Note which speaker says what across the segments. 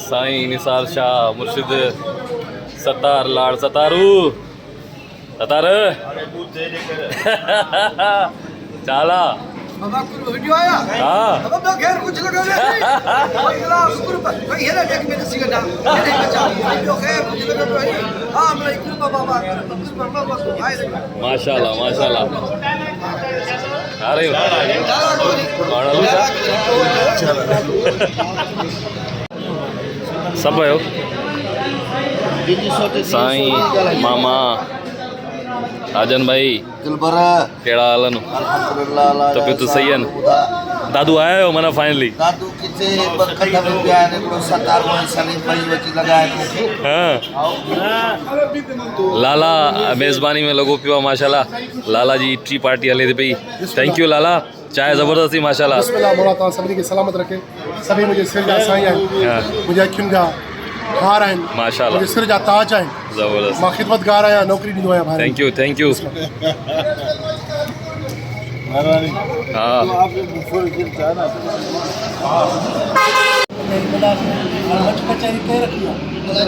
Speaker 1: साईं निसार शाह मुर्शिद सतार लाड़ सतारू सतार चाला
Speaker 2: वीडियो आया
Speaker 1: हाँ
Speaker 2: अब मैं खैर कुछ लगा नहीं अगला ग्रुप भाई है ना देख मेरे सिंगर ना नहीं बचा वीडियो खैर कुछ लगा भाई हां मैं ग्रुप बाबा
Speaker 1: माशाल्लाह माशाल्लाह आ रही हो सब आयो साईं मामा आजन भाई केड़ा हालन तो फिर तो सही है न दादू आया हो मना फाइनली
Speaker 3: दादू किथे खत्म हो गया ने को सतार में सनी भाई वची लगाए
Speaker 1: हाँ लाला मेजबानी में लोगो पियो माशाल्लाह लाला जी टी पार्टी हले थी पई थैंक यू लाला चाय जबरदस्ती माशाल्लाह
Speaker 4: बिस्मिल्लाह मौला ताला सभी के सलामत रखे सभी मुझे सिर जा साईं आहिनि मुझे अखियुनि जा हार आहिनि
Speaker 1: माशाल्लाह
Speaker 4: मुझे सिर जा ताज आहिनि
Speaker 1: जबरदस्त
Speaker 4: मां खिदमतगार आहियां नौकरी ॾींदो आहियां भाई
Speaker 1: थैंक यू हाँ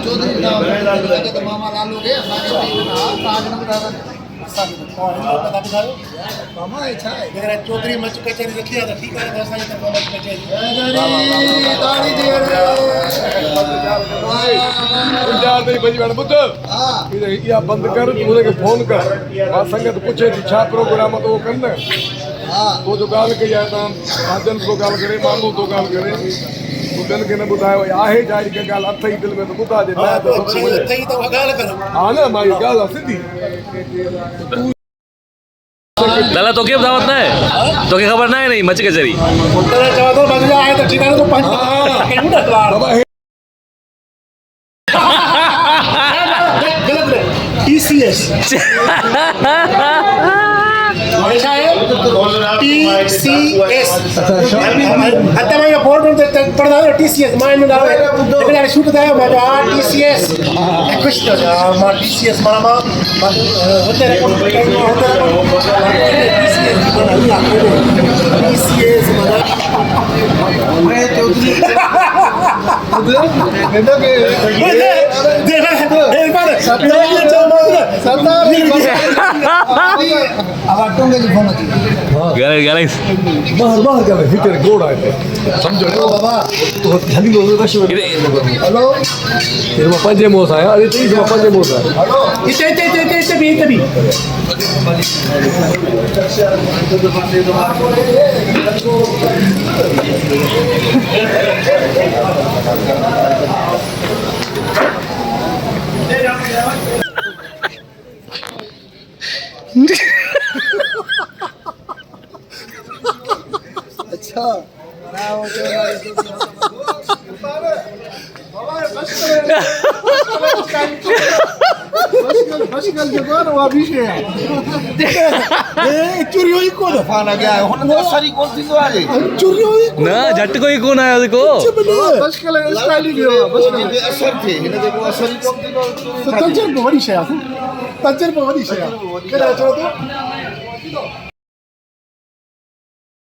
Speaker 2: चौधरी मामा लालू रे मामा अच्छा है
Speaker 4: अगर चौधरी मच कचहरी रखी है तो ठीक है ऐसा नहीं तो मच कचहरी
Speaker 2: ताली दे
Speaker 5: या बंद कर उनके फोन कर मां संगत पूछे थी छा प्रोग्राम तो वो करना तो जो गाल कई है तो आजन को गाल करे मामू तो गाल करे तो दिल के न बुधायो आहे जाई के गाल अथई दिल में तो बुधा दे ना तो
Speaker 4: थई तो गाल कर
Speaker 5: हां ना माई गाल सिद्धी
Speaker 1: लाला तो क्या दावत ना है तो क्या खबर ना है नहीं मच कचहरी
Speaker 4: तेरे चवा तो बदला आए तो ठिकाने तो पांच
Speaker 5: बाबा
Speaker 4: गलत है टीसीएस ऐसा है टीसीएस आता मैं बोर्ड में पढ़ा है टीसीएस माइन में डाल लेकिन यार शूट था मैं टीसीएस कुछ तो मां टीसीएस मामा होते रहे टीसीएस मैं चौधरी
Speaker 1: गैलेक्स
Speaker 5: बाहर का हिटर गोड़ आए थे समझो रे बाबा तो जल्दी लोग का शिव हेलो तेरे पापा जे मोस आया अरे तेरे पापा जे मोस आया हेलो इते भी
Speaker 2: अच्छा
Speaker 3: चुरियो ही को दफाना गया है हुन तो सरी कोन थींदो आहे
Speaker 4: चुरियो ही
Speaker 1: ना झट कोई कौन आया देखो
Speaker 4: बस कल स्टाइल ही बस
Speaker 3: जे असर थे हिन जे को असर ही कोन थींदो
Speaker 4: तजर्बो वडी शय आहे तजर्बो वडी शय आहे केड़ा चो तो